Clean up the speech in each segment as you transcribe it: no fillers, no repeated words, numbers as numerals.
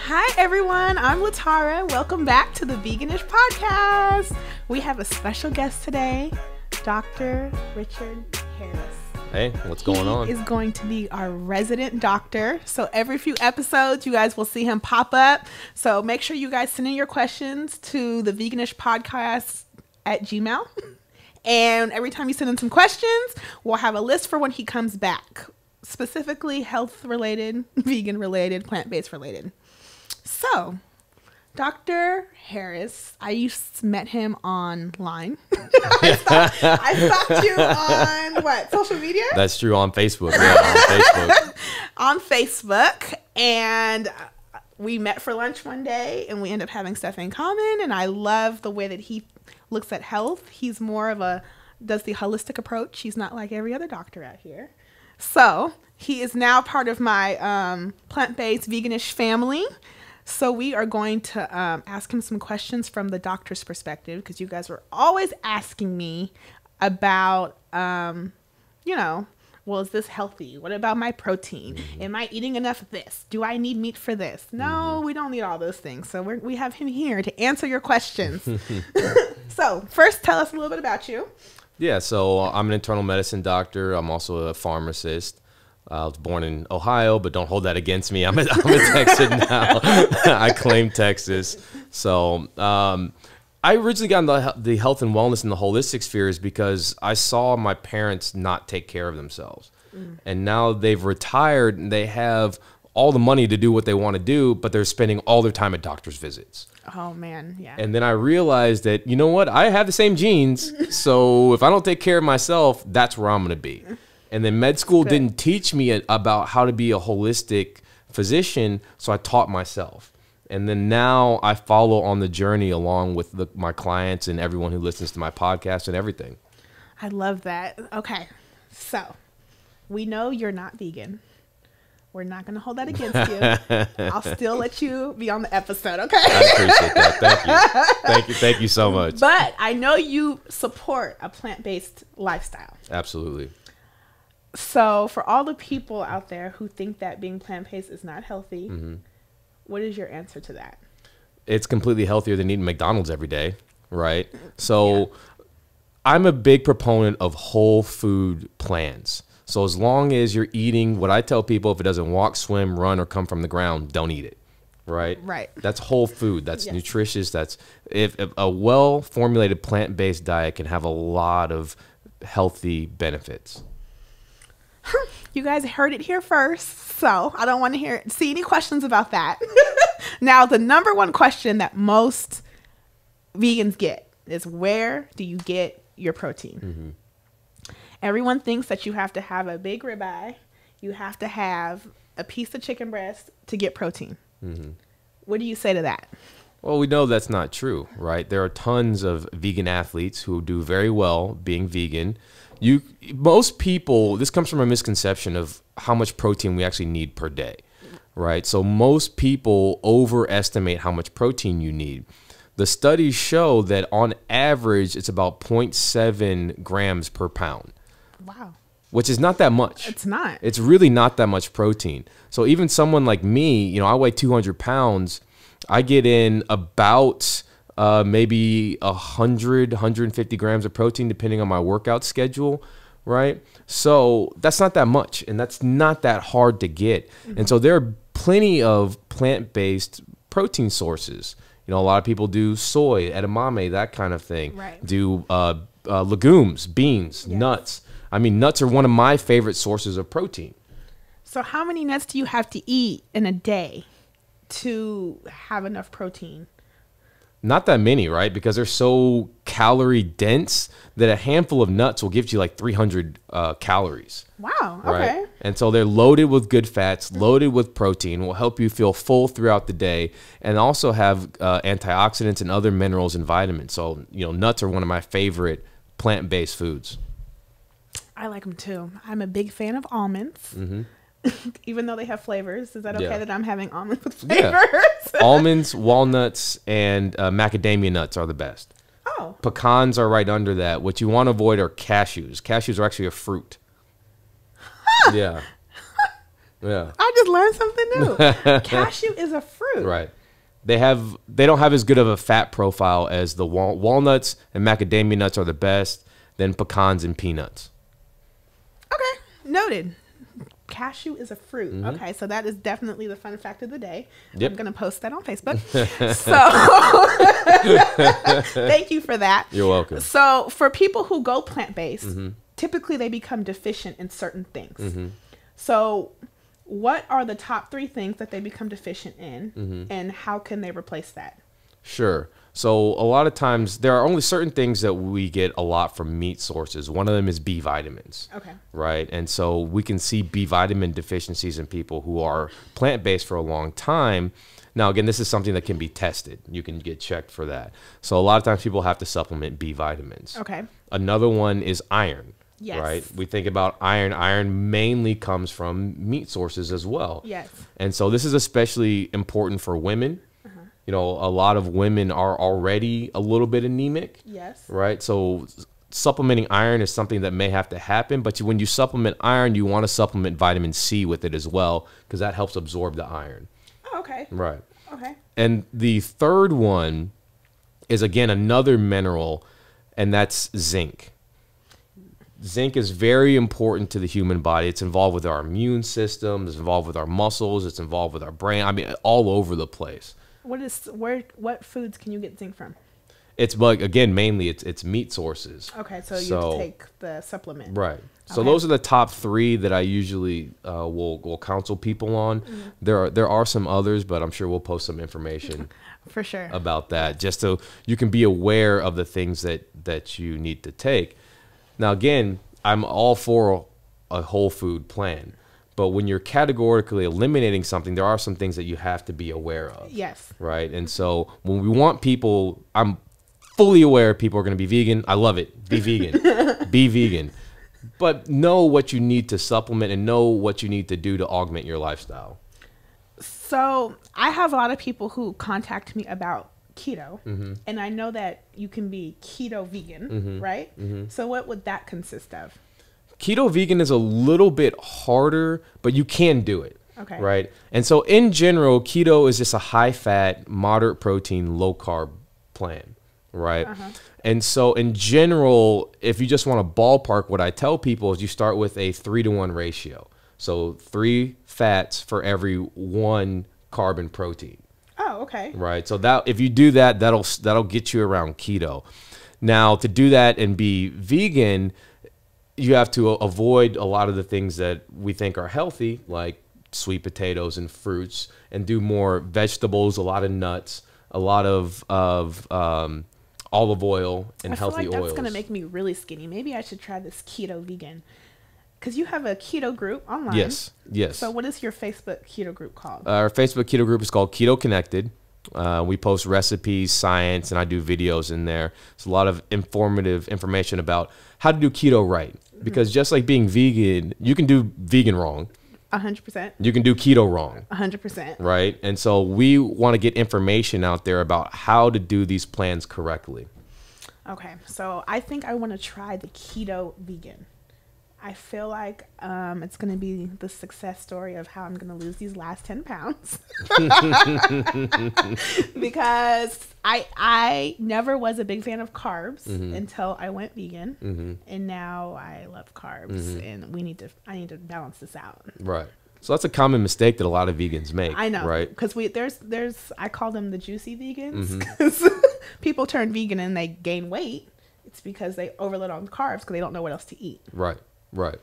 Hi everyone, I'm LaTara. Welcome back to the Veganish Podcast. We have a special guest today, Dr. Richard Harris. Hey, what's going on? He is going to be our resident doctor. So every few episodes, you guys will see him pop up. So make sure you guys send in your questions to the Veganish Podcast at Gmail. And every time you send in some questions, we'll have a list for when he comes back. Specifically health-related, vegan-related, plant-based related. So, Dr. Harris, I met him online. I stalked you on what, social media? That's true, on Facebook. Yeah, on Facebook. On Facebook, and we met for lunch one day, and we ended up having stuff in common, and I love the way that he looks at health. He's more of does the holistic approach. He's not like every other doctor out here. So, he is now part of my plant-based veganish family. So we are going to ask him some questions from the doctor's perspective, because you guys were always asking me about, well, is this healthy? What about my protein? Mm-hmm. Am I eating enough of this? Do I need meat for this? No, we don't need all those things. So we have him here to answer your questions. So first, tell us a little bit about you. Yeah, so I'm an internal medicine doctor. I'm also a pharmacist. I was born in Ohio, but don't hold that against me. I'm a Texan now. I claim Texas. So I originally got into the health and wellness and the holistic spheres because I saw my parents not take care of themselves. And now they've retired and they have all the money to do what they want to do, but they're spending all their time at doctor's visits. Oh, man, yeah. And then I realized that, you know what? I have the same genes, so if I don't take care of myself, that's where I'm going to be. And then med school didn't teach me about how to be a holistic physician, so I taught myself. And then now I follow on the journey along with my clients and everyone who listens to my podcast and everything. I love that. Okay, so we know you're not vegan. We're not going to hold that against you. I'll still let you be on the episode, okay? I appreciate that. Thank you. Thank you so much. But I know you support a plant-based lifestyle. Absolutely. So for all the people out there who think that being plant-based is not healthy, what is your answer to that? It's completely healthier than eating McDonald's every day, right? So I'm a big proponent of whole food plans. So as long as you're eating what I tell people, if it doesn't walk, swim, run, or come from the ground, don't eat it. Right? Right. That's whole food. That's nutritious. That's if a well-formulated plant-based diet can have a lot of healthy benefits. You guys heard it here first, so I don't want to see any questions about that. Now, the number one question that most vegans get is, where do you get your protein? Everyone thinks that you have to have a big ribeye, you have to have a piece of chicken breast to get protein. What do you say to that? Well, we know that's not true, right? There are tons of vegan athletes who do very well being vegan. Most people, this comes from a misconception of how much protein we actually need per day, right? So most people overestimate how much protein you need. The studies show that on average, it's about 0.7 grams per pound. Wow. Which is not that much. It's not. It's really not that much protein. So even someone like me, I weigh 200 pounds. I get in about maybe 100, 150 grams of protein, depending on my workout schedule, right? So that's not that much, and that's not that hard to get. And so there are plenty of plant-based protein sources. A lot of people do soy, edamame, that kind of thing. Right. Do legumes, beans, nuts. I mean, nuts are one of my favorite sources of protein. So how many nuts do you have to eat in a day to have enough protein? Not that many, right? Because they're so calorie dense that a handful of nuts will give you like 300 calories. Wow. Right? Okay. And so they're loaded with good fats, loaded with protein, will help you feel full throughout the day, and also have antioxidants and other minerals and vitamins. So, nuts are one of my favorite plant-based foods. I like them too. I'm a big fan of almonds. Even though they have flavors. Is that okay that I'm having almonds with flavors? Yeah. Almonds, walnuts, and macadamia nuts are the best. Oh. Pecans are right under that. What you want to avoid are cashews. Cashews are actually a fruit. Yeah. Yeah. I just learned something new. Cashew is a fruit. Right. They don't have as good of a fat profile as the walnuts and macadamia nuts are the best, then pecans and peanuts. Okay, noted. Cashew is a fruit. Okay, so that is definitely the fun fact of the day. Yep. I'm going to post that on Facebook. So thank you for that. You're welcome. So for people who go plant-based, typically they become deficient in certain things. So what are the top 3 things that they become deficient in, and how can they replace that? Sure. So a lot of times there are only certain things that we get a lot from meat sources. One of them is B vitamins. Okay. Right. And so we can see B vitamin deficiencies in people who are plant-based for a long time. Now, again, this is something that can be tested. You can get checked for that. So a lot of times people have to supplement B vitamins. Okay. Another one is iron. Yes. Right. We think about iron. Iron mainly comes from meat sources as well. Yes. And so this is especially important for women. You know, a lot of women are already a little bit anemic. Yes. Right. So supplementing iron is something that may have to happen. But when you supplement iron, you want to supplement vitamin C with it as well, because that helps absorb the iron. Oh, okay. Right. Okay. And the third one is, again, another mineral, and that's zinc. Zinc is very important to the human body. It's involved with our immune system. It's involved with our muscles. It's involved with our brain. I mean, all over the place. What foods can you get zinc from? It's, but again, mainly it's meat sources. Okay, so you take the supplement. Right. So Okay. those are the top 3 that I usually will counsel people on. There are some others, but I'm sure we'll post some information for sure about that, just so you can be aware of the things that you need to take. Now, again, I'm all for a whole food plan. But when you're categorically eliminating something, there are some things that you have to be aware of. Yes. Right. And so when we want people, I'm fully aware people are going to be vegan. I love it. Be vegan. Be vegan. But know what you need to supplement and know what you need to do to augment your lifestyle. So I have a lot of people who contact me about keto. And I know that you can be keto vegan, right? So what would that consist of? Keto vegan is a little bit harder, but you can do it. Okay. Right. And so in general, keto is just a high fat, moderate protein, low carb plan. Right. And so in general, if you just want to ballpark, what I tell people is you start with a 3-to-1 ratio. So 3 fats for every 1 carb and protein. Oh, okay. Right. So that if you do that, that'll get you around keto. Now, to do that and be vegan, you have to avoid a lot of the things that we think are healthy, like sweet potatoes and fruits, and do more vegetables, a lot of nuts, a lot of olive oil and healthy oils. That's going to make me really skinny. Maybe I should try this keto vegan. Because you have a keto group online. Yes, yes. So what is your Facebook keto group called? Our Facebook keto group is called Keto Connected. We post recipes, science, and I do videos in there. It's a lot of informative information about how to do keto right. Because just like being vegan, you can do vegan wrong. 100%. You can do keto wrong. 100%. Right? And so we want to get information out there about how to do these plans correctly. Okay. So I think I want to try the keto vegan. I feel like it's going to be the success story of how I'm going to lose these last 10 pounds. Because I never was a big fan of carbs until I went vegan. And now I love carbs. And I need to balance this out. Right. So that's a common mistake that a lot of vegans make. I know. Right. Because I call them the juicy vegans. Because people turn vegan and they gain weight. It's because they overload on carbs because they don't know what else to eat. Right. Right.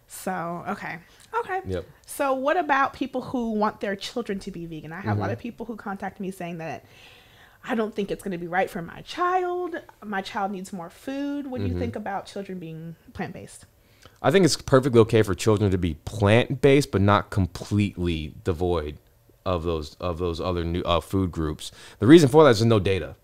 So, okay. Yep. So what about people who want their children to be vegan? I have a lot of people who contact me saying that I don't think it's going to be right for my child. My child needs more food. What do you think about children being plant-based? I think it's perfectly okay for children to be plant-based, but not completely devoid of those other new food groups. The reason for that is there's no data.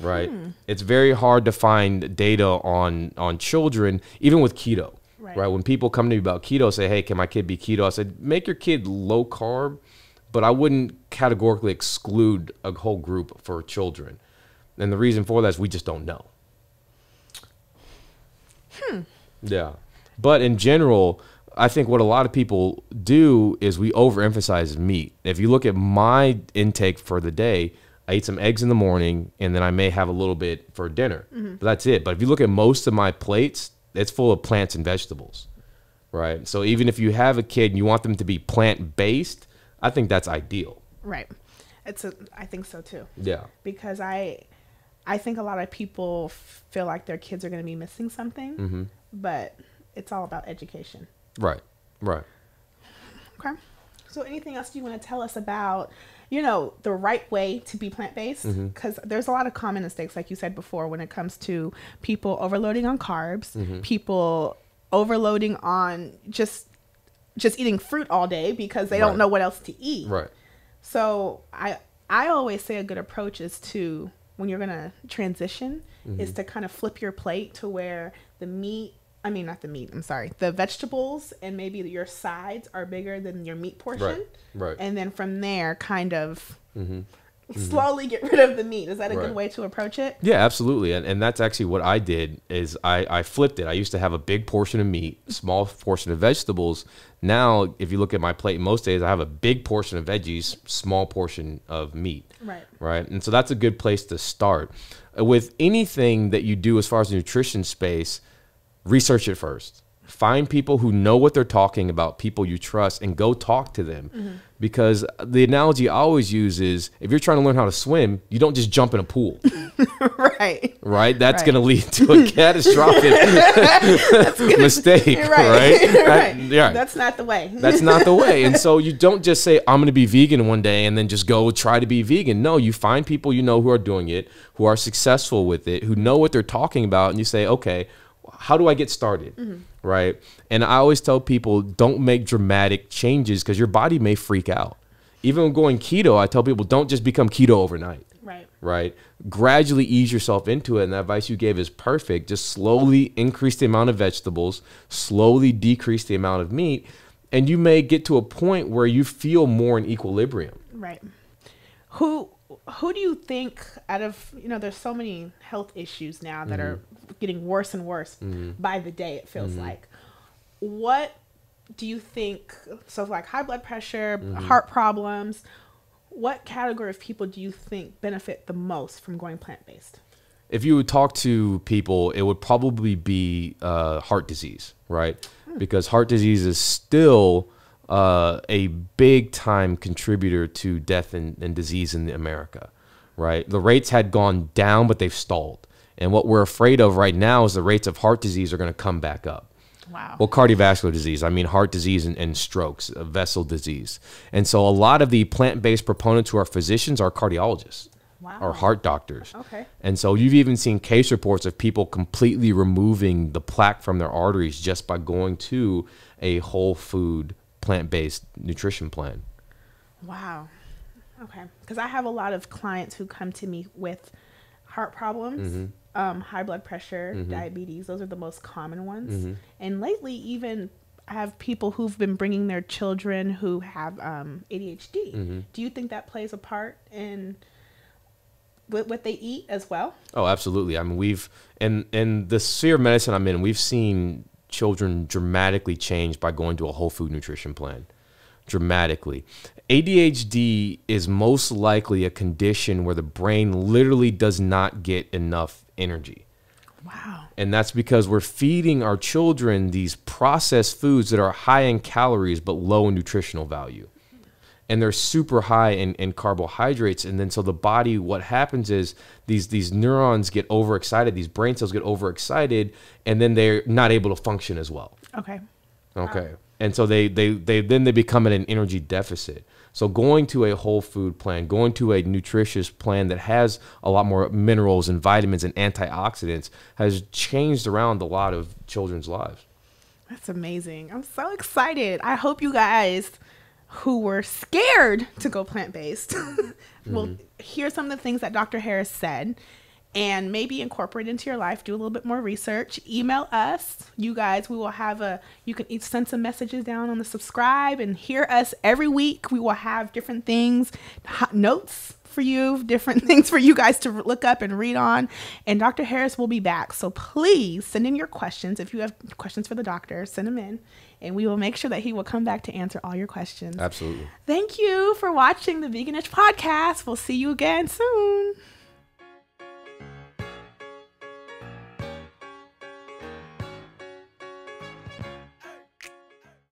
Right. It's very hard to find data on children, even with keto. Right. When people come to me about keto, say, hey, can my kid be keto? I said, make your kid low carb, but I wouldn't categorically exclude a whole group for children. And the reason for that is we just don't know. Yeah. But in general, I think what a lot of people do is we overemphasize meat. If you look at my intake for the day, I eat some eggs in the morning, and then I may have a little bit for dinner. But that's it. But if you look at most of my plates, it's full of plants and vegetables, right? So even if you have a kid and you want them to be plant-based, I think that's ideal. Right. I think so too. Yeah. Because I think a lot of people feel like their kids are going to be missing something, but it's all about education. Right. Right. Okay. So anything else you want to tell us about, the right way to be plant-based? Because there's a lot of common mistakes, like you said before, when it comes to people overloading on carbs, people overloading on just eating fruit all day because they don't know what else to eat. Right. So I always say a good approach is to, when you're going to transition, is to kind of flip your plate to where the vegetables and maybe your sides are bigger than your meat portion. Right. And then from there, kind of slowly get rid of the meat. Is that a good way to approach it? Yeah, absolutely. And that's actually what I did is I flipped it. I used to have a big portion of meat, small portion of vegetables. Now, if you look at my plate, most days I have a big portion of veggies, small portion of meat. Right. And so that's a good place to start. With anything that you do as far as the nutrition space, research it first. Find people who know what they're talking about, people you trust, and go talk to them. Because the analogy I always use is, if you're trying to learn how to swim, you don't just jump in a pool. Right? That's going to lead to a catastrophic mistake. That's not the way. That's not the way. And so you don't just say, I'm going to be vegan one day and then just go try to be vegan. No, you find people who are doing it, who are successful with it, who know what they're talking about, and you say, okay, how do I get started? Right. And I always tell people, don't make dramatic changes because your body may freak out. Even when going keto, I tell people, don't just become keto overnight. Right. Gradually ease yourself into it. And the advice you gave is perfect. Just slowly increase the amount of vegetables, slowly decrease the amount of meat. And you may get to a point where you feel more in equilibrium. Right. Who do you think out of, there's so many health issues now that are getting worse and worse by the day, it feels like. What do you think, so like high blood pressure, heart problems, what category of people do you think benefit the most from going plant-based? If you would talk to people, it would probably be heart disease, right? Because heart disease is still a big time contributor to death and disease in America, right? The rates had gone down, but they've stalled. And what we're afraid of right now is the rates of heart disease are going to come back up. Wow. Well, cardiovascular disease, heart disease and strokes, vessel disease. And so a lot of the plant-based proponents who are physicians are cardiologists. Wow. Or heart doctors. Okay. And so you've even seen case reports of people completely removing the plaque from their arteries just by going to a whole food plant-based nutrition plan. Wow. Okay. Because I have a lot of clients who come to me with heart problems, high blood pressure, diabetes. Those are the most common ones. And lately, even I have people who've been bringing their children who have ADHD. Do you think that plays a part in what they eat as well? Oh, absolutely. We've in the sphere of medicine I'm in, we've seen children dramatically change by going to a whole food nutrition plan. Dramatically. ADHD is most likely a condition where the brain literally does not get enough energy. Wow. And that's because we're feeding our children these processed foods that are high in calories but low in nutritional value. And they're super high in carbohydrates. And then so the body, what happens is these neurons get overexcited, these brain cells get overexcited, and then they're not able to function as well. Okay. Okay. Wow. And so they become at an energy deficit. So going to a whole food plan, going to a nutritious plan that has a lot more minerals and vitamins and antioxidants has changed around a lot of children's lives. That's amazing. I'm so excited. I hope you guys who were scared to go plant-based will hear some of the things that Dr. Harris said and maybe incorporate into your life. Do a little bit more research. Email us. You guys, we will have you can send some messages down on the subscribe and hear us every week. We will have different things, notes for you, different things for you guys to look up and read on. And Dr. Harris will be back. So please send in your questions. If you have questions for the doctor, send them in. And we will make sure that he will come back to answer all your questions. Absolutely. Thank you for watching the Veganish Podcast. We'll see you again soon.